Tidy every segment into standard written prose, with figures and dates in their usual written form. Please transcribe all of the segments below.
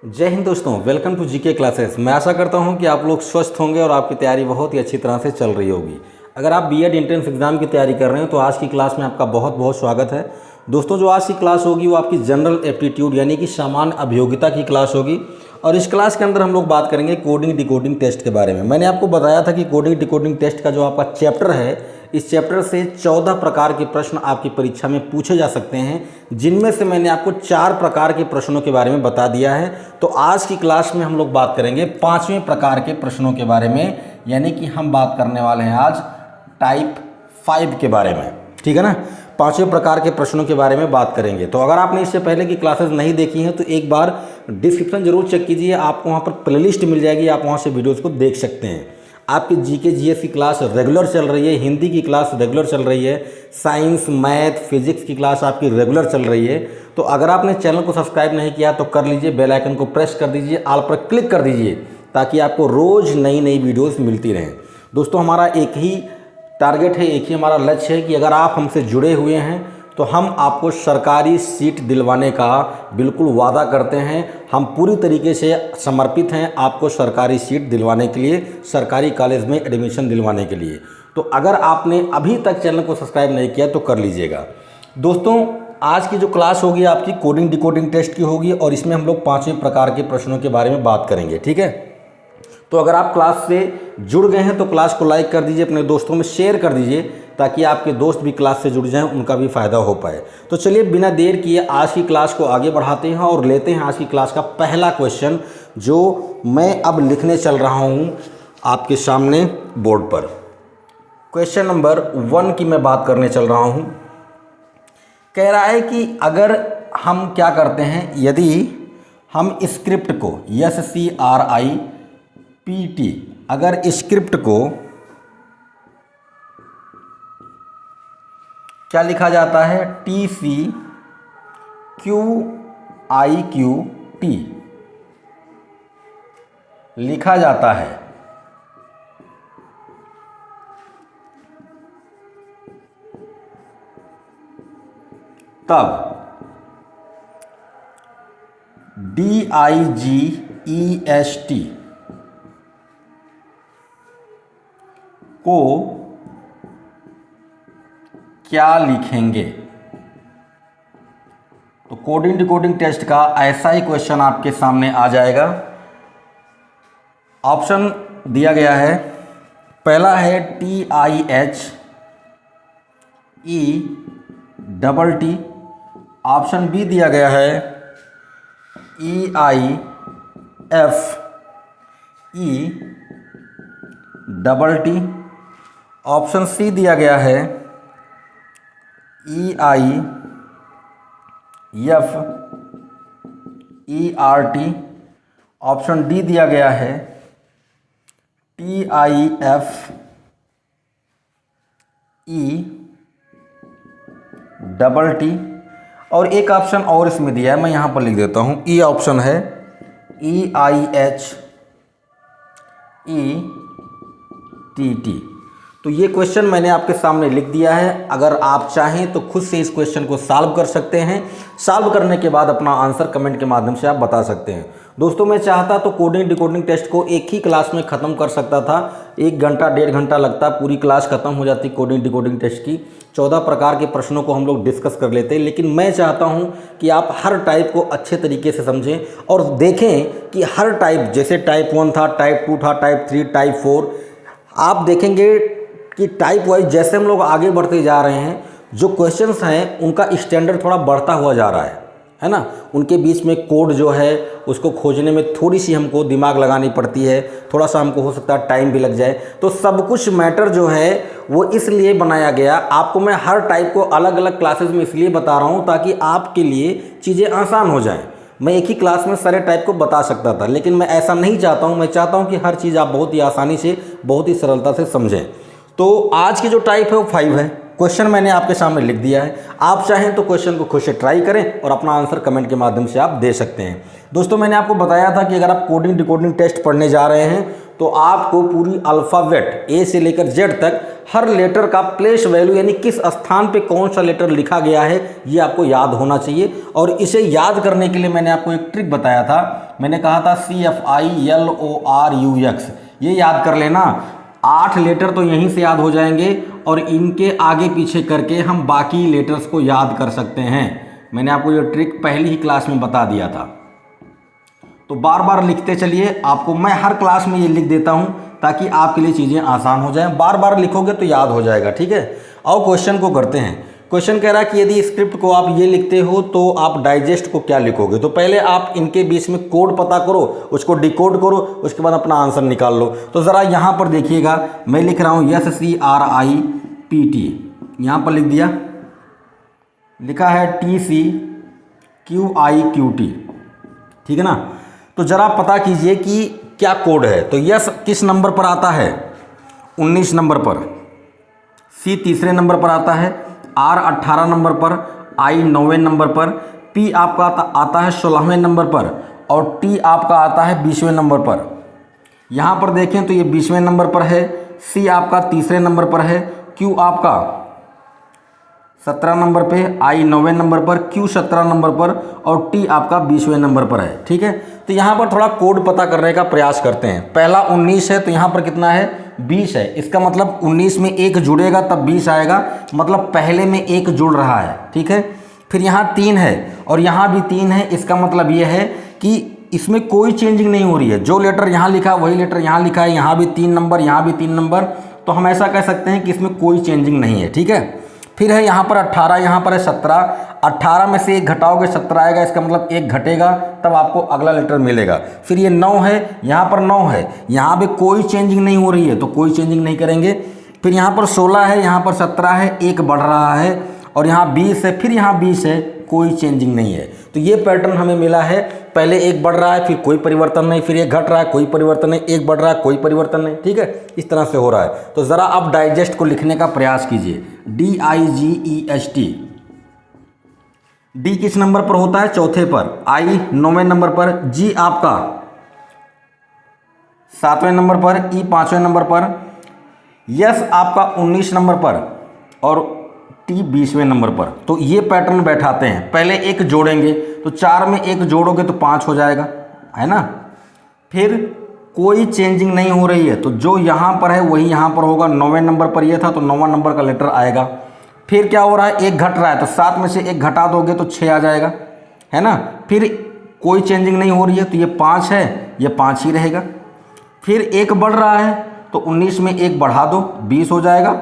जय हिंद दोस्तों, welcome to GK classes. मैं आशा करता हूं कि आप लोग स्वस्थ होंगे और आपकी तैयारी बहुत ही अच्छी तरह से चल रही होगी। अगर आप बीएड एंट्रेंस एग्जाम की तैयारी कर रहे हैं तो आज की क्लास में आपका बहुत बहुत स्वागत है। दोस्तों, जो आज की क्लास होगी वो आपकी जनरल एप्टीट्यूड यानी कि सामान्य अभियोगिता की क्लास होगी और इस क्लास के अंदर हम लोग बात करेंगे कोडिंग डिकोडिंग टेस्ट के बारे में। मैंने आपको बताया था कि कोडिंग डिकोडिंग टेस्ट का जो आपका चैप्टर है, इस चैप्टर से 14 प्रकार के प्रश्न आपकी परीक्षा में पूछे जा सकते हैं, जिनमें से मैंने आपको 4 प्रकार के प्रश्नों के बारे में बता दिया है। तो आज की क्लास में हम लोग बात करेंगे 5वें प्रकार के प्रश्नों के बारे में, यानी कि हम बात करने वाले हैं आज टाइप 5 के बारे में। ठीक है ना, 5वें प्रकार के प्रश्नों के बारे में बात करेंगे। तो अगर आपने इससे पहले की क्लासेस नहीं देखी हैं तो एक बार डिस्क्रिप्शन जरूर चेक कीजिए, आपको वहाँ पर प्लेलिस्ट मिल जाएगी, आप वहाँ से वीडियोज़ को देख सकते हैं। आपकी जीके जीएस की क्लास रेगुलर चल रही है, हिंदी की क्लास रेगुलर चल रही है, साइंस मैथ फिजिक्स की क्लास आपकी रेगुलर चल रही है। तो अगर आपने चैनल को सब्सक्राइब नहीं किया तो कर लीजिए, बेल आइकन को प्रेस कर दीजिए, ऑल पर क्लिक कर दीजिए ताकि आपको रोज़ नई नई वीडियोस मिलती रहें। दोस्तों, हमारा एक ही टारगेट है, एक ही हमारा लक्ष्य है कि अगर आप हमसे जुड़े हुए हैं तो हम आपको सरकारी सीट दिलवाने का बिल्कुल वादा करते हैं। हम पूरी तरीके से समर्पित हैं आपको सरकारी सीट दिलवाने के लिए, सरकारी कॉलेज में एडमिशन दिलवाने के लिए। तो अगर आपने अभी तक चैनल को सब्सक्राइब नहीं किया तो कर लीजिएगा। दोस्तों, आज की जो क्लास होगी आपकी कोडिंग डिकोडिंग टेस्ट की होगी और इसमें हम लोग 5वें प्रकार के प्रश्नों के बारे में बात करेंगे। ठीक है, तो अगर आप क्लास से जुड़ गए हैं तो क्लास को लाइक कर दीजिए, अपने दोस्तों में शेयर कर दीजिए ताकि आपके दोस्त भी क्लास से जुड़ जाएं, उनका भी फ़ायदा हो पाए। तो चलिए बिना देर किए आज की क्लास को आगे बढ़ाते हैं और लेते हैं आज की क्लास का पहला क्वेश्चन, जो मैं अब लिखने चल रहा हूं आपके सामने बोर्ड पर। क्वेश्चन नंबर 1 की मैं बात करने चल रहा हूं। कह रहा है कि अगर हम क्या करते हैं, यदि हम स्क्रिप्ट को SCRIPT, अगर स्क्रिप्ट को क्या लिखा जाता है, TCQIQT लिखा जाता है, तब DIGEST को क्या लिखेंगे। तो कोडिंग डिकोडिंग टेस्ट का ऐसा ही क्वेश्चन आपके सामने आ जाएगा। ऑप्शन दिया गया है, पहला है TIHETT, ऑप्शन बी दिया गया है EIFETT, ऑप्शन सी दिया गया है EIFERT, ऑप्शन डी दिया गया है TIFETT, और एक ऑप्शन और इसमें दिया है, मैं यहाँ पर लिख देता हूँ, ई ऑप्शन है EIHETT। तो ये क्वेश्चन मैंने आपके सामने लिख दिया है। अगर आप चाहें तो खुद से इस क्वेश्चन को सॉल्व कर सकते हैं। सॉल्व करने के बाद अपना आंसर कमेंट के माध्यम से आप बता सकते हैं। दोस्तों, मैं चाहता तो कोडिंग डिकोडिंग टेस्ट को एक ही क्लास में ख़त्म कर सकता था, 1 घंटा 1.5 घंटा लगता, पूरी क्लास ख़त्म हो जाती कोडिंग डिकोडिंग टेस्ट की। 14 प्रकार के प्रश्नों को हम लोग डिस्कस कर लेते, लेकिन मैं चाहता हूँ कि आप हर टाइप को अच्छे तरीके से समझें और देखें कि हर टाइप, जैसे टाइप 1 था, टाइप 2 था, टाइप 3, टाइप 4, आप देखेंगे कि टाइप वाइज जैसे हम लोग आगे बढ़ते जा रहे हैं, जो क्वेश्चंस हैं उनका स्टैंडर्ड थोड़ा बढ़ता हुआ जा रहा है ना। उनके बीच में कोड जो है उसको खोजने में थोड़ी सी हमको दिमाग लगानी पड़ती है, थोड़ा सा हमको हो सकता है टाइम भी लग जाए। तो सब कुछ मैटर जो है वो इसलिए बनाया गया। आपको मैं हर टाइप को अलग अलग क्लासेस में इसलिए बता रहा हूँ ताकि आपके लिए चीज़ें आसान हो जाएँ। मैं एक ही क्लास में सारे टाइप को बता सकता था, लेकिन मैं ऐसा नहीं चाहता हूँ। मैं चाहता हूँ कि हर चीज़ आप बहुत ही आसानी से, बहुत ही सरलता से समझें। तो आज की जो टाइप है वो 5 है। क्वेश्चन मैंने आपके सामने लिख दिया है, आप चाहें तो क्वेश्चन को खुद से ट्राई करें और अपना आंसर कमेंट के माध्यम से आप दे सकते हैं। दोस्तों, मैंने आपको बताया था कि अगर आप कोडिंग डिकोडिंग टेस्ट पढ़ने जा रहे हैं तो आपको पूरी अल्फ़ाबेट ए से लेकर जेड तक हर लेटर का प्लेस वैल्यू यानी किस स्थान पे कौन सा लेटर लिखा गया है ये आपको याद होना चाहिए। और इसे याद करने के लिए मैंने आपको एक ट्रिक बताया था, मैंने कहा था CFILORUX, ये याद कर लेना। 8 लेटर तो यहीं से याद हो जाएंगे और इनके आगे पीछे करके हम बाकी लेटर्स को याद कर सकते हैं। मैंने आपको ये ट्रिक पहली ही क्लास में बता दिया था। तो बार बार लिखते चलिए, आपको मैं हर क्लास में ये लिख देता हूँ ताकि आपके लिए चीज़ें आसान हो जाएं। बार बार लिखोगे तो याद हो जाएगा, ठीक है। आओ क्वेश्चन को करते हैं। क्वेश्चन कह रहा है कि यदि स्क्रिप्ट को आप ये लिखते हो तो आप डाइजेस्ट को क्या लिखोगे। तो पहले आप इनके बीच में कोड पता करो, उसको डिकोड करो, उसके बाद अपना आंसर निकाल लो। तो ज़रा यहाँ पर देखिएगा, मैं लिख रहा हूँ SCRIPT, यहाँ पर लिख दिया, लिखा है TCQIQT, ठीक है ना। तो ज़रा पता कीजिए कि क्या कोड है। तो यस किस नंबर पर आता है, 19 नंबर पर, सी तीसरे नंबर पर आता है, आर 18 नंबर पर, आई 9वें नंबर पर, पी आपका आता है 16वें नंबर पर और टी आपका आता है 20वें नंबर पर। यहाँ पर देखें तो ये 20वें नंबर पर है, सी आपका तीसरे नंबर पर है, क्यू आपका 17 नंबर पे, आई 9वें नंबर पर, क्यू 17 नंबर पर और टी आपका 20वें नंबर पर है, ठीक है। तो यहाँ पर थोड़ा कोड पता करने का प्रयास करते हैं। पहला 19 है तो यहाँ पर कितना है, 20 है। इसका मतलब 19 में 1 जुड़ेगा तब 20 आएगा, मतलब पहले में 1 जुड़ रहा है, ठीक है। फिर यहाँ 3 है और यहाँ भी 3 है, इसका मतलब ये है कि इसमें कोई चेंजिंग नहीं हो रही है। जो लेटर यहाँ लिखा है वही लेटर यहाँ लिखा है, यहाँ भी 3 नंबर, यहाँ भी 3 नंबर, तो हम ऐसा कह सकते हैं कि इसमें कोई चेंजिंग नहीं है, ठीक है। फिर है यहाँ पर 18, यहाँ पर है 17, 18 में से 1 घटाओगे 17 आएगा, इसका मतलब 1 घटेगा तब आपको अगला लेटर मिलेगा। फिर ये 9 है, यहाँ पर 9 है, यहाँ पे कोई चेंजिंग नहीं हो रही है तो कोई चेंजिंग नहीं करेंगे। फिर यहाँ पर 16 है, यहाँ पर 17 है, 1 बढ़ रहा है और यहाँ 20 है, फिर यहाँ 20 है, कोई चेंजिंग नहीं है। तो ये पैटर्न हमें मिला है, पहले 1 बढ़ रहा है फिर कोई परिवर्तन नहीं, फिर 1 घट रहा है कोई परिवर्तन नहीं, 1 बढ़ रहा है कोई परिवर्तन नहीं, ठीक है। इस तरह से हो रहा है। तो ज़रा आप डाइजेस्ट को लिखने का प्रयास कीजिए, DIGEST। डी किस नंबर पर होता है, चौथे पर, आई 9वें नंबर पर, जी आपका 7वें नंबर पर, ई 5वें नंबर पर, यस आपका 19 नंबर पर और टी 20वें नंबर पर। तो ये पैटर्न बैठाते हैं, पहले 1 जोड़ेंगे तो 4 में 1 जोड़ोगे तो 5 हो जाएगा, है ना। फिर कोई चेंजिंग नहीं हो रही है तो जो यहाँ पर है वही यहाँ पर होगा, 9वें नंबर पर ये था तो 9वां नंबर का लेटर आएगा। फिर क्या हो रहा है, 1 घट रहा है तो 7 में से 1 घटा दोगे तो 6 आ जाएगा, है ना। फिर कोई चेंजिंग नहीं हो रही है तो ये 5 है, ये 5 ही रहेगा। फिर 1 बढ़ रहा है तो 19 में 1 बढ़ा दो 20 हो जाएगा।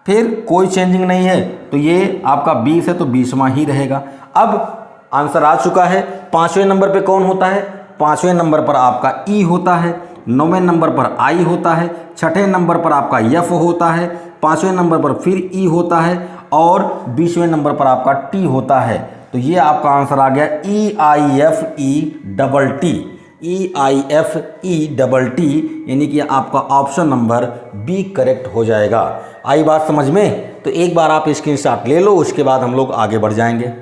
फिर कोई चेंजिंग नहीं है तो ये आपका 20 है तो 20वां ही रहेगा। अब आंसर आ चुका है। 5वें नंबर पे कौन होता है, 5वें नंबर पर आपका ई होता है, 9वें नंबर पर आई होता है, 6ठे नंबर पर आपका एफ होता है, 5वें नंबर पर फिर ई होता है और 20वें नंबर पर आपका टी होता है। तो ये आपका आंसर आ गया EIFETT, यानी कि आपका ऑप्शन नंबर बी करेक्ट हो जाएगा। आई बात समझ में। तो एक बार आप स्क्रीनशॉट ले लो, उसके बाद हम लोग आगे बढ़ जाएंगे।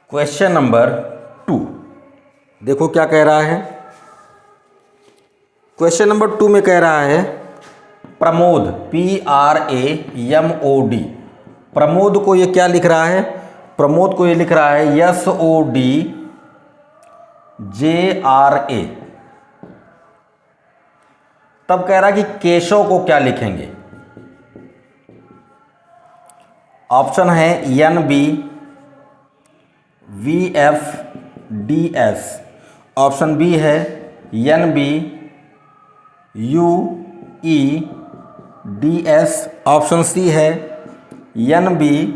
क्वेश्चन नंबर 2 देखो क्या कह रहा है। क्वेश्चन नंबर 2 में कह रहा है प्रमोद, PRAMOD। प्रमोद को ये क्या लिख रहा है, प्रमोद को ये लिख रहा है SODJRA। तब कह रहा है कि केशव को क्या लिखेंगे। ऑप्शन है NBVFDS, ऑप्शन बी है NBUEDS, ऑप्शन सी है NBVECS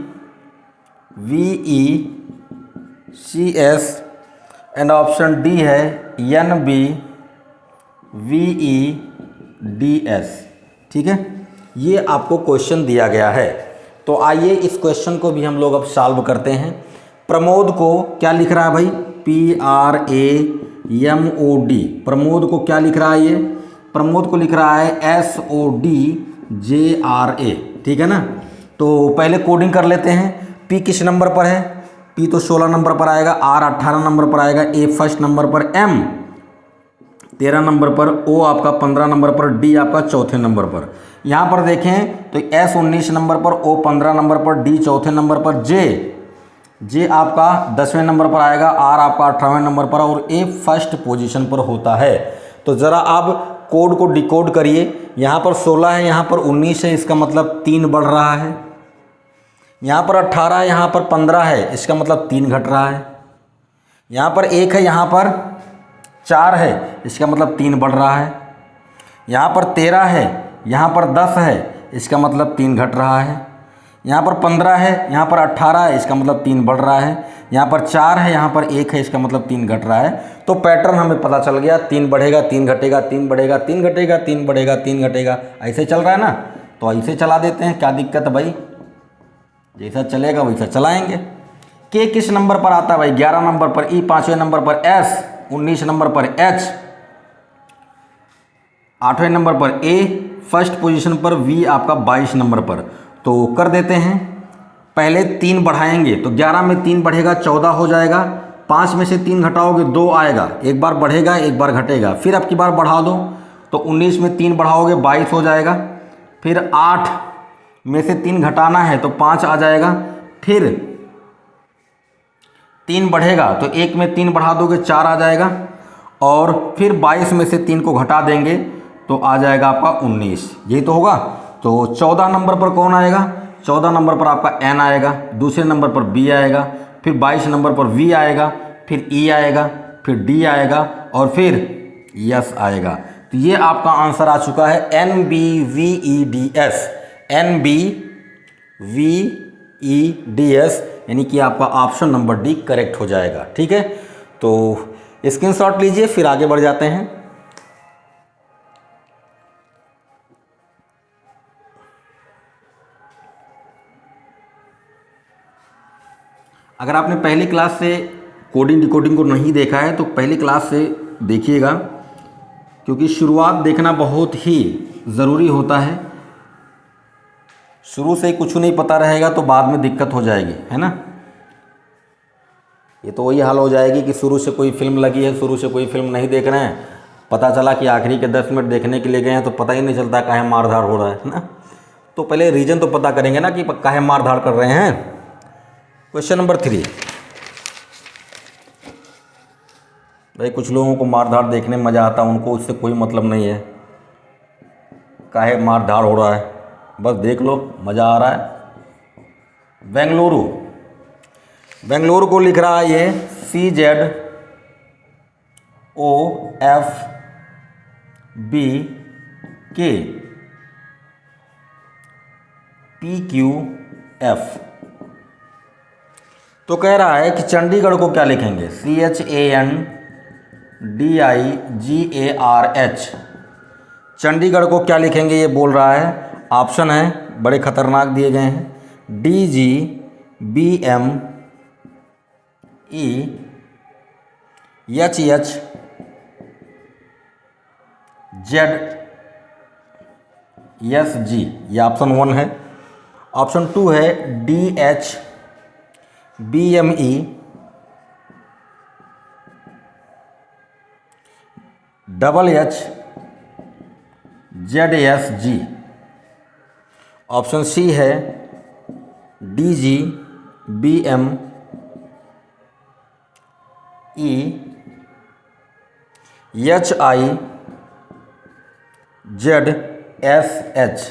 एंड ऑप्शन डी है NBVEDS। ठीक है, ये आपको क्वेश्चन दिया गया है। तो आइए इस क्वेश्चन को भी हम लोग अब सॉल्व करते हैं। प्रमोद को क्या लिख रहा है भाई, PRAMOD, प्रमोद को क्या लिख रहा है, ये प्रमोद को लिख रहा है SODJRA, ठीक है ना। तो पहले कोडिंग कर लेते हैं। P किस नंबर पर है, P तो 16 नंबर पर आएगा, R 18 नंबर पर आएगा, A फर्स्ट नंबर पर, M 13 नंबर पर, O आपका 15 नंबर पर, D आपका चौथे नंबर पर। यहाँ पर देखें तो S 19 नंबर पर, O 15 नंबर पर, D चौथे नंबर पर, J आपका 10वें नंबर पर आएगा, R आपका 18वें नंबर पर और A फर्स्ट पोजीशन पर होता है। तो ज़रा आप कोड को डिकोड करिए। यहाँ पर 16 है, यहाँ पर 19 है, इसका मतलब 3 बढ़ रहा है। यहाँ पर 18 है, यहाँ पर 15 है, इसका मतलब 3 घट रहा है। यहाँ पर 1 है, यहाँ पर 4 है, इसका मतलब 3 बढ़ रहा है। यहाँ पर 13 है, यहाँ पर 10 है, इसका मतलब 3 घट रहा है। यहाँ पर 15 है, यहाँ पर 18 है, इसका मतलब 3 बढ़ रहा है। यहाँ पर 4 है, यहाँ पर 1 है, इसका मतलब 3 घट रहा है। तो पैटर्न हमें पता चल गया, 3 बढ़ेगा 3 घटेगा, 3 बढ़ेगा 3 घटेगा, 3 बढ़ेगा 3 घटेगा, ऐसे चल रहा है ना। तो ऐसे चला देते हैं, क्या दिक्कत है भाई, जैसा चलेगा वैसा चलाएंगे। के किस नंबर पर आता है भाई, 11 नंबर पर, ई 5वें नंबर पर, एस 19 नंबर पर, एच 8वें नंबर पर, ए फर्स्ट पोजीशन पर, वी आपका 22 नंबर पर। तो कर देते हैं, पहले 3 बढ़ाएंगे तो 11 में 3 बढ़ेगा 14 हो जाएगा। 5 में से 3 घटाओगे 2 आएगा, एक बार बढ़ेगा एक बार घटेगा। फिर अब की बार बढ़ा दो तो 19 में 3 बढ़ाओगे 22 हो जाएगा। फिर 8 में से 3 घटाना है तो 5 आ जाएगा। फिर 3 बढ़ेगा तो 1 में 3 बढ़ा दोगे 4 आ जाएगा। और फिर 22 में से 3 को घटा देंगे तो आ जाएगा आपका 19, यही तो होगा। तो 14 नंबर पर कौन आएगा, 14 नंबर पर आपका N आएगा, दूसरे नंबर पर B आएगा, फिर 22 नंबर पर V आएगा, फिर E आएगा, फिर D आएगा और फिर S आएगा। तो ये आपका आंसर आ चुका है NBVEDS, NBVEDS, यानी कि आपका ऑप्शन नंबर डी करेक्ट हो जाएगा। ठीक है, तो स्क्रीनशॉट लीजिए, फिर आगे बढ़ जाते हैं। अगर आपने पहली क्लास से कोडिंग डिकोडिंग को नहीं देखा है तो पहली क्लास से देखिएगा, क्योंकि शुरुआत देखना बहुत ही ज़रूरी होता है। शुरू से ही कुछ नहीं पता रहेगा तो बाद में दिक्कत हो जाएगी, है ना। ये तो वही हाल हो जाएगी कि शुरू से कोई फिल्म लगी है, शुरू से कोई फिल्म नहीं देख रहे हैं, पता चला कि आखिरी के 10 मिनट देखने के लिए गए हैं तो पता ही नहीं चलता काहे मारधाड़ हो रहा है ना। तो पहले रीज़न तो पता करेंगे ना कि काहे मारधाड़ कर रहे हैं। क्वेश्चन नंबर 3, भाई कुछ लोगों को मारधाड़ देखने में मज़ा आता है, उनको उससे कोई मतलब नहीं है काहे मारधाड़ हो रहा है, बस देख लो मज़ा आ रहा है। बेंगलुरु, बेंगलुरु को लिख रहा है ये CZOFBKPQF। तो कह रहा है कि चंडीगढ़ को क्या लिखेंगे, CHANDIGARH, चंडीगढ़ को क्या लिखेंगे ये बोल रहा है। ऑप्शन है बड़े खतरनाक दिए गए हैं, DGBMEHHZSG, ये ऑप्शन 1 है। ऑप्शन 2 है DHBMEHHZSG। ऑप्शन सी है DGBMEHIZSH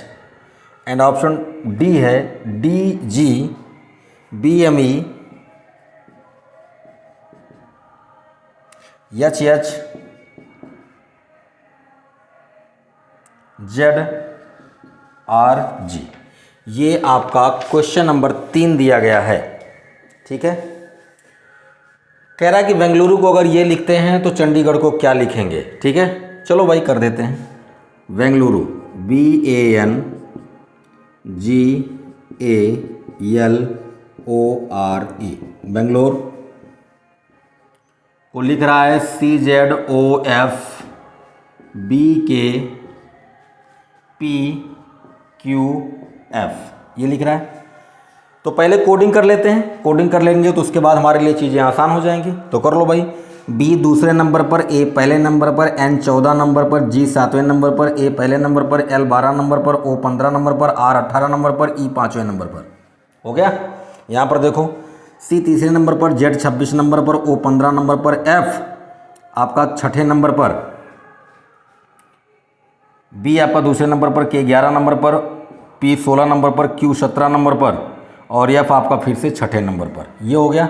एंड ऑप्शन डी है DGBMEHHZRG। ये आपका क्वेश्चन नंबर 3 दिया गया है। ठीक है, कह रहा है कि बेंगलुरु को अगर ये लिखते हैं तो चंडीगढ़ को क्या लिखेंगे। ठीक है, चलो भाई कर देते हैं। बेंगलुरु BANGLURU GALORE, बेंगलोर को लिख रहा है CZOFBKPQF, ये लिख रहा है। तो पहले कोडिंग कर लेते हैं, कोडिंग कर लेंगे तो उसके बाद हमारे लिए चीज़ें आसान हो जाएंगी। तो कर लो भाई। B दूसरे नंबर पर, A पहले नंबर पर, N 14 नंबर पर, G 7वें नंबर पर, A पहले नंबर पर, L 12 नंबर पर, O 15 नंबर पर, R 18 नंबर पर, E 5वें नंबर पर। हो गया। यहाँ पर देखो C तीसरे नंबर पर, Z 26 नंबर पर, O 15 नंबर पर, F आपका छठे नंबर पर, B आपका दूसरे नंबर पर, K 11 नंबर पर, P 16 नंबर पर, Q 17 नंबर पर और F आपका फिर से छठे नंबर पर। ये हो गया।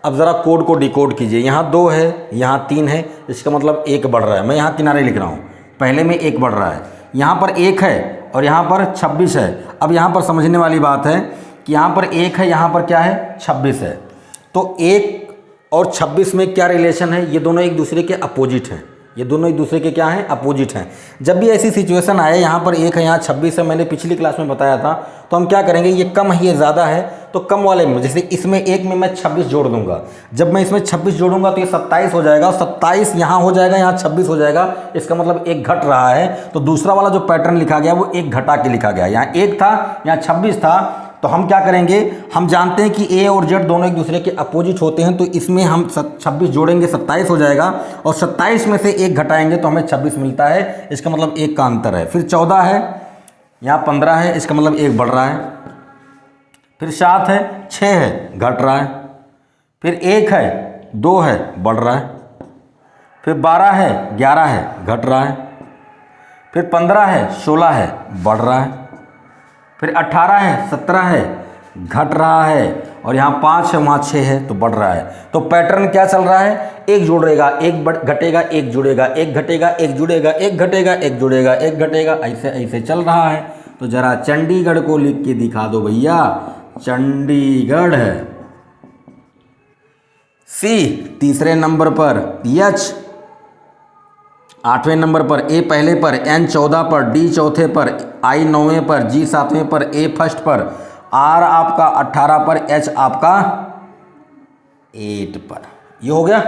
अब ज़रा कोड को डिकोड कीजिए। यहाँ 2 है, यहाँ 3 है, इसका मतलब 1 बढ़ रहा है। मैं यहाँ किनारे लिख रहा हूँ, पहले में 1 बढ़ रहा है, यहाँ पर 1 है और यहाँ पर 26 है। अब यहाँ पर समझने वाली बात है कि यहाँ पर 1 है, यहाँ पर क्या है 26 है। तो 1 और 26 में क्या रिलेशन है? ये दोनों एक दूसरे के अपोजिट हैं। ये दोनों एक दूसरे के क्या हैं? अपोजिट हैं। जब भी ऐसी सिचुएशन आए, यहाँ पर 1 है, यहाँ 26 है, मैंने पिछली क्लास में बताया था, तो हम क्या करेंगे, ये कम है ये ज़्यादा है, तो कम वाले में, जैसे इसमें 1 में मैं 26 जोड़ दूंगा, जब मैं इसमें 26 जोड़ूंगा तो ये 27 हो जाएगा, 27 यहाँ हो जाएगा, यहाँ 26 हो जाएगा, इसका मतलब 1 घट रहा है। तो दूसरा वाला जो पैटर्न लिखा गया वो 1 घटा के लिखा गया। यहाँ 1 था, यहाँ 26 था, तो हम क्या करेंगे, हम जानते हैं कि A और Z दोनों एक दूसरे के अपोजिट होते हैं, तो इसमें हम 26 जोड़ेंगे 27 हो जाएगा और 27 में से 1 घटाएंगे तो हमें 26 मिलता है। इसका मतलब 1 का अंतर है। फिर 14 है, यहाँ 15 है, इसका मतलब 1 बढ़ रहा है। फिर 7 है, 6 है, घट रहा है। फिर 1 है, 2 है, बढ़ रहा है। फिर 12 है, 11 है, घट रहा है। फिर 15 है, 16 है, बढ़ रहा है। फिर 18 है, 17 है, घट रहा है और यहाँ 5 है, वहाँ 6 है, तो बढ़ रहा है। तो पैटर्न क्या चल रहा है, 1 जोड़ेगा, 1 घटेगा, 1 जुड़ेगा, 1 घटेगा, 1 जुड़ेगा, 1 घटेगा, 1 जुड़ेगा, 1 घटेगा, ऐसे ऐसे चल रहा है। तो जरा चंडीगढ़ को लिख के दिखा दो भैया, चंडीगढ़ है। C तीसरे नंबर पर, H 8वें नंबर पर, A पहले पर, N 14 पर, D चौथे पर, I 9वें पर, G 7वें पर, A फर्स्ट पर, R आपका 18 पर, H आपका 8 पर। ये हो गया।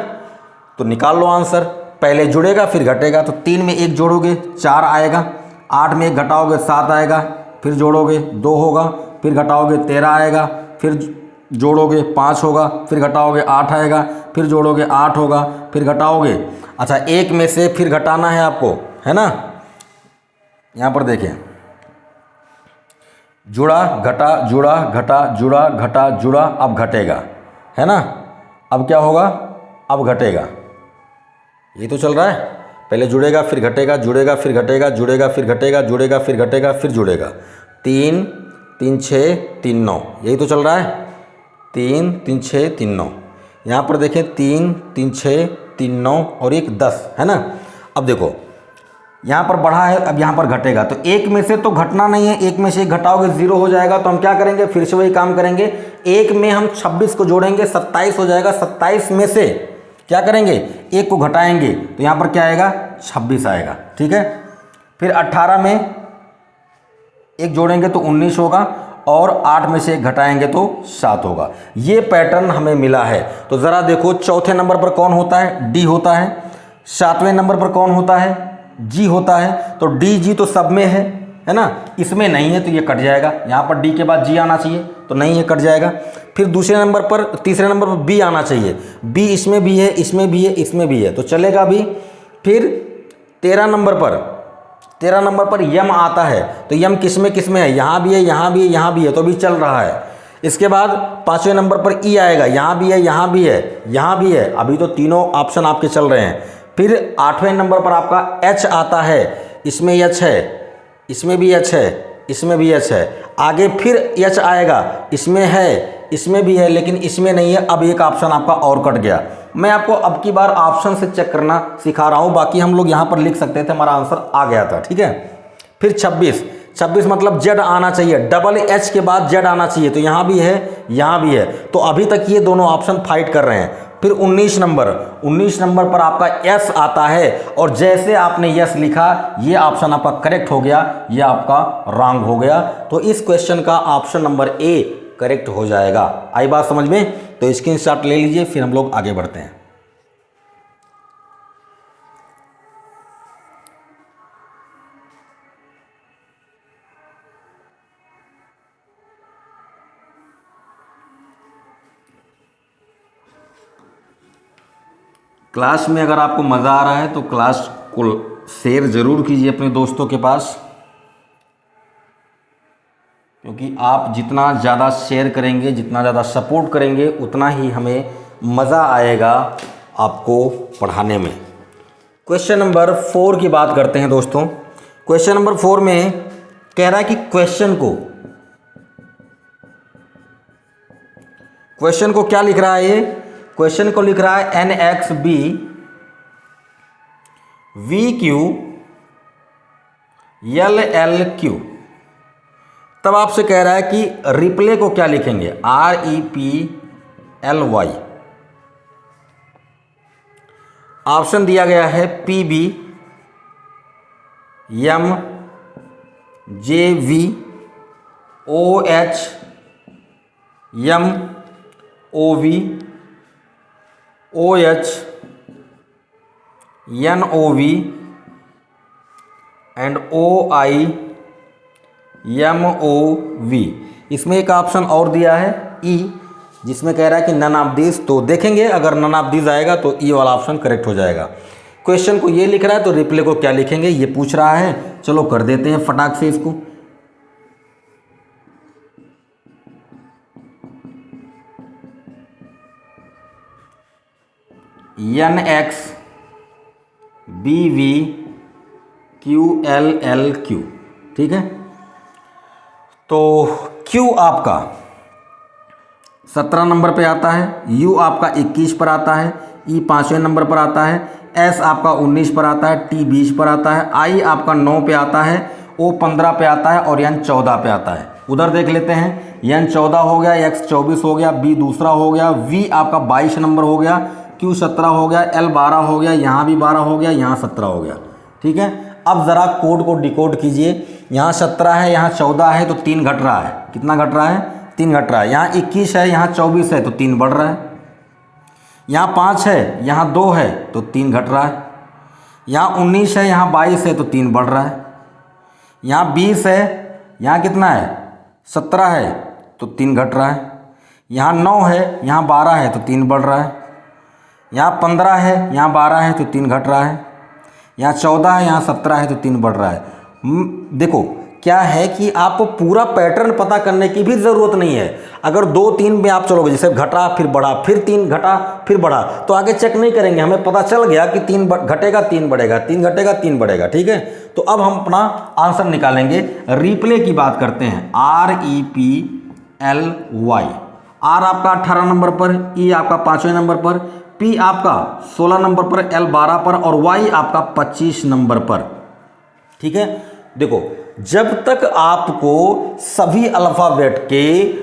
तो निकाल लो आंसर। पहले जुड़ेगा फिर घटेगा, तो 3 में 1 जोड़ोगे 4 आएगा, 8 में 1 घटाओगे 7 आएगा, फिर जोड़ोगे 2 होगा, फिर घटाओगे 13 आएगा, फिर जोड़ोगे 5 होगा, फिर घटाओगे 8 आएगा, फिर जोड़ोगे 8 होगा, फिर घटाओगे। अच्छा, 1 में से फिर घटाना है आपको, है ना। यहाँ पर देखें, जुड़ा घटा, जुड़ा घटा, जुड़ा घटा, जुड़ा, अब घटेगा, है ना। अब क्या होगा, अब घटेगा। ये तो चल रहा है, पहले जुड़ेगा फिर घटेगा, जुड़ेगा फिर घटेगा, जुड़ेगा फिर घटेगा, जुड़ेगा फिर घटेगा, फिर जुड़ेगा। 3 3 6 3 9, यही तो चल रहा है। 3 3 6 3 9, यहाँ पर देखें 3 3 6 3 9 और 1 10, है ना। अब देखो यहाँ पर बढ़ा है, अब यहाँ पर घटेगा, तो 1 में से तो घटना नहीं है, 1 में से 1 घटाओगे 0 हो जाएगा। तो हम क्या करेंगे, फिर से वही काम करेंगे। 1 में हम 26 को जोड़ेंगे, 27 हो जाएगा। 27 में से क्या करेंगे, 1 को घटाएंगे, तो यहाँ पर क्या आएगा, 26 आएगा, ठीक है। फिर 18 में 1 जोड़ेंगे तो 19 होगा और 8 में से 1 घटाएंगे तो 7 होगा। ये पैटर्न हमें मिला है। तो ज़रा देखो, चौथे नंबर पर कौन होता है, D होता है। 7वें नंबर पर कौन होता है, G होता है। तो D G तो सब में है ना, इसमें नहीं है तो ये कट जाएगा। यहाँ पर D के बाद G आना चाहिए, तो नहीं है, कट जाएगा। फिर दूसरे नंबर पर, तीसरे नंबर पर B आना चाहिए, B इसमें भी है, इसमें भी है, इसमें भी है, तो चलेगा भी। फिर 13 नंबर पर यम आता है, तो यम किस में है, यहाँ भी है, यहाँ भी है, यहाँ भी है, तो अभी चल रहा है। इसके बाद 5वें नंबर पर ई आएगा, यहाँ भी है, यहाँ भी है, यहाँ भी है, अभी तो तीनों ऑप्शन आपके चल रहे हैं। फिर 8वें नंबर पर आपका एच आता है, इसमें एच है, इसमें भी एच है, इसमें भी एच है। आगे फिर एच आएगा, इसमें है, इसमें भी है, लेकिन इसमें नहीं है। अब एक ऑप्शन आपका और कट गया। मैं आपको अब की बार ऑप्शन से चेक करना सिखा रहा हूँ, बाकी हम लोग यहाँ पर लिख सकते थे, हमारा आंसर आ गया था, ठीक है। फिर 26 मतलब जेड आना चाहिए, डबल एच के बाद जेड आना चाहिए, तो यहाँ भी है, यहाँ भी है। तो अभी तक ये दोनों ऑप्शन फाइट कर रहे हैं। फिर 19 नंबर पर आपका यस आता है, और जैसे आपने यस लिखा ये ऑप्शन आपका करेक्ट हो गया, ये आपका रॉन्ग हो गया। तो इस क्वेश्चन का ऑप्शन नंबर ए करेक्ट हो जाएगा। आई बात समझ में? तो स्क्रीनशॉट ले लीजिए, फिर हम लोग आगे बढ़ते हैं। क्लास में अगर आपको मज़ा आ रहा है तो क्लास को शेयर ज़रूर कीजिए अपने दोस्तों के पास, क्योंकि आप जितना ज़्यादा शेयर करेंगे, जितना ज़्यादा सपोर्ट करेंगे, उतना ही हमें मज़ा आएगा आपको पढ़ाने में। क्वेश्चन नंबर 4 की बात करते हैं दोस्तों। क्वेश्चन नंबर 4 में कह रहा है कि क्वेश्चन को क्या लिख रहा है? ये क्वेश्चन को लिख रहा है NXB VQ LLQ। तब आपसे कह रहा है कि रिप्ले को क्या लिखेंगे? REPLY। ऑप्शन दिया गया है PB MJV OH MOV OH NOV and OI MOV। इसमें एक ऑप्शन और दिया है E, जिसमें कह रहा है कि नन ऑफ दिस। तो देखेंगे अगर नन ऑफ दिस आएगा तो E वाला ऑप्शन करेक्ट हो जाएगा। क्वेश्चन को ये लिख रहा है तो रिप्ले को क्या लिखेंगे ये पूछ रहा है। चलो कर देते हैं फटाक से इसको। NXBVQLLQ, ठीक है। तो Q आपका 17 नंबर पे आता है, U आपका 21 पर आता है, E 5वें नंबर पर आता है, S आपका 19 पर आता है, T 20 पर आता है, I आपका 9 पे आता है, O 15 पे आता है और N 14 पे आता है। उधर देख लेते हैं, N 14 हो गया, X 24 हो गया, B दूसरा हो गया, V आपका 22 नंबर हो गया, Q 17 हो गया, L 12 हो गया, यहाँ भी 12 हो गया, यहाँ 17 हो गया, ठीक है। अब ज़रा कोड को डिकोड कीजिए। यहाँ 17 है, यहाँ 14 है तो 3 घट रहा है। कितना घट रहा है? 3 घट रहा है। यहाँ 21 है, यहाँ 24 है तो 3 बढ़ रहा है। यहाँ 5 है, यहाँ 2 है तो 3 घट रहा है। यहाँ 19 है, यहाँ 22 है तो 3 बढ़ रहा है। यहाँ 20 है, यहाँ कितना है? 17 है तो 3 घट रहा है। यहाँ 9 है, यहाँ 12 है तो 3 बढ़ रहा है। यहाँ 15 है, यहाँ 12 है तो 3 घट रहा है। यहाँ 14 है, यहाँ 17 है तो 3 बढ़ रहा है। देखो क्या है कि आपको पूरा पैटर्न पता करने की भी ज़रूरत नहीं है। अगर 2 3 में आप चलोगे, जैसे घटा फिर बढ़ा, फिर 3 घटा फिर बढ़ा, तो आगे चेक नहीं करेंगे, हमें पता चल गया कि 3 घटेगा 3 बढ़ेगा, 3 घटेगा 3 बढ़ेगा, ठीक है। तो अब हम अपना आंसर निकालेंगे। रिप्ले की बात करते हैं, REPLY। R आपका 18 नंबर पर, E आपका 5वें नंबर पर, P आपका 16 नंबर पर, L 12 पर और Y आपका 25 नंबर पर, ठीक है। देखो जब तक आपको सभी अल्फ़ाबेट के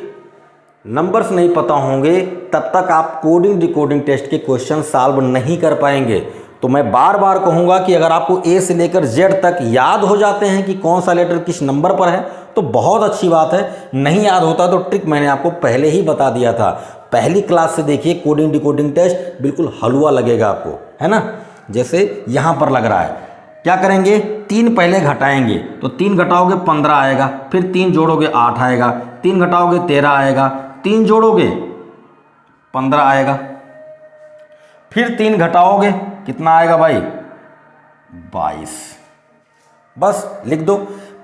नंबर्स नहीं पता होंगे तब तक आप कोडिंग डिकोडिंग टेस्ट के क्वेश्चन सॉल्व नहीं कर पाएंगे। तो मैं बार बार कहूँगा कि अगर आपको A से लेकर Z तक याद हो जाते हैं कि कौन सा लेटर किस नंबर पर है तो बहुत अच्छी बात है। नहीं याद होता तो ट्रिक मैंने आपको पहले ही बता दिया था। पहली क्लास से देखिए कोडिंग डिकोडिंग टेस्ट, बिल्कुल हलवा लगेगा आपको, है ना। जैसे यहाँ पर लग रहा है, क्या करेंगे? 3 पहले घटाएंगे, तो 3 घटाओगे 15 आएगा, फिर 3 जोड़ोगे 8 आएगा, 3 घटाओगे 13 आएगा, 3 जोड़ोगे 15 आएगा, फिर 3 घटाओगे कितना आएगा भाई? 22। बस लिख दो।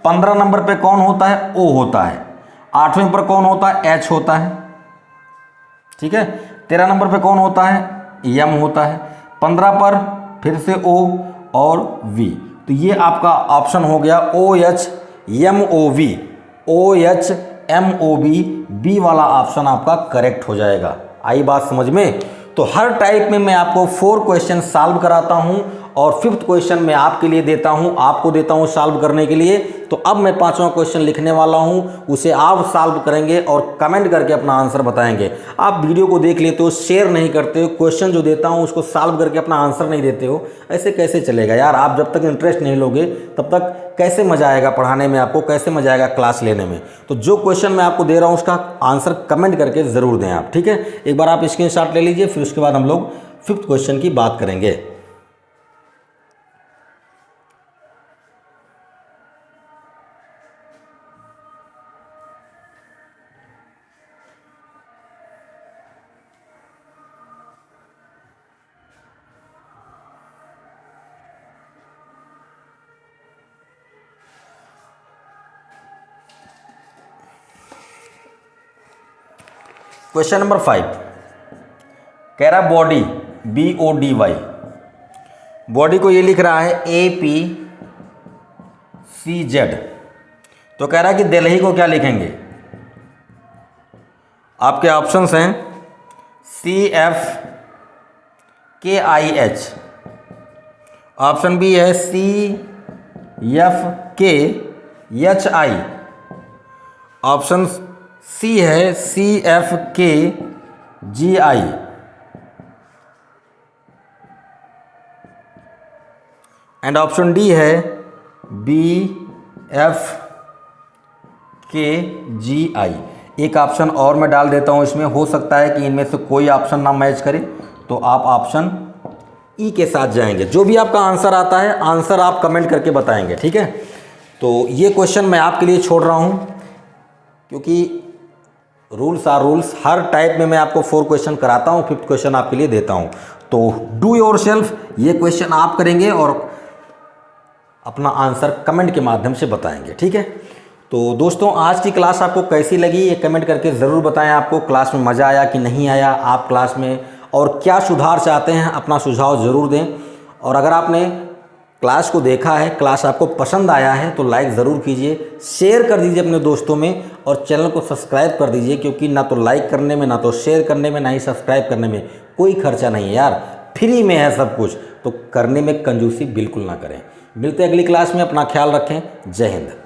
15 नंबर पे कौन होता है? O होता है। 8वें पर कौन होता है? H होता है, ठीक है। 13 नंबर पे कौन होता है? M होता है। 15 पर फिर से O और V। तो ये आपका ऑप्शन हो गया OH MOV, OH MOV, B वाला ऑप्शन आपका करेक्ट हो जाएगा। आई बात समझ में? तो हर टाइप में मैं आपको 4 क्वेश्चन सॉल्व कराता हूं और फिफ्थ क्वेश्चन मैं आपके लिए देता हूं, आपको देता हूं सॉल्व करने के लिए। तो अब मैं पांचवा क्वेश्चन लिखने वाला हूं, उसे आप सॉल्व करेंगे और कमेंट करके अपना आंसर बताएंगे। आप वीडियो को देख लेते हो, शेयर नहीं करते हो, क्वेश्चन जो देता हूं उसको सॉल्व करके अपना आंसर नहीं देते हो, ऐसे कैसे चलेगा यार। आप जब तक इंटरेस्ट नहीं लोगे तब तक कैसे मजा आएगा पढ़ाने में, आपको कैसे मजा आएगा क्लास लेने में। तो जो क्वेश्चन मैं आपको दे रहा हूं उसका आंसर कमेंट करके ज़रूर दें आप, ठीक है। एक बार आप स्क्रीनशॉट ले लीजिए, फिर उसके बाद हम लोग फिफ्थ क्वेश्चन की बात करेंगे। क्वेश्चन नंबर 5 कह रहा बॉडी, BODY, बॉडी को ये लिख रहा है APCZ। तो कह रहा है कि दिल्ली को क्या लिखेंगे। आपके ऑप्शंस हैं CFKIH, ऑप्शन बी है CFKHI, ऑप्शन सी है CFKGI, एंड ऑप्शन डी है BFKGI। एक ऑप्शन और मैं डाल देता हूं इसमें, हो सकता है कि इनमें से कोई ऑप्शन ना मैच करे, तो आप ऑप्शन ई के साथ जाएंगे। जो भी आपका आंसर आता है, आंसर आप कमेंट करके बताएंगे, ठीक है। तो ये क्वेश्चन मैं आपके लिए छोड़ रहा हूं, क्योंकि रूल्स आर रूल्स। हर टाइप में मैं आपको 4 क्वेश्चन कराता हूँ, 5th क्वेश्चन आपके लिए देता हूँ। तो डू योर सेल्फ, ये क्वेश्चन आप करेंगे और अपना आंसर कमेंट के माध्यम से बताएंगे, ठीक है। तो दोस्तों, आज की क्लास आपको कैसी लगी ये कमेंट करके ज़रूर बताएं। आपको क्लास में मज़ा आया कि नहीं आया, आप क्लास में और क्या सुधार चाहते हैं, अपना सुझाव ज़रूर दें। और अगर आपने क्लास को देखा है, क्लास आपको पसंद आया है, तो लाइक ज़रूर कीजिए, शेयर कर दीजिए अपने दोस्तों में, और चैनल को सब्सक्राइब कर दीजिए, क्योंकि ना तो लाइक करने में, ना तो शेयर करने में, ना ही सब्सक्राइब करने में कोई खर्चा नहीं है यार, फ्री में है सब कुछ। तो करने में कंजूसी बिल्कुल ना करें। मिलते हैं अगली क्लास में, अपना ख्याल रखें। जय हिंद।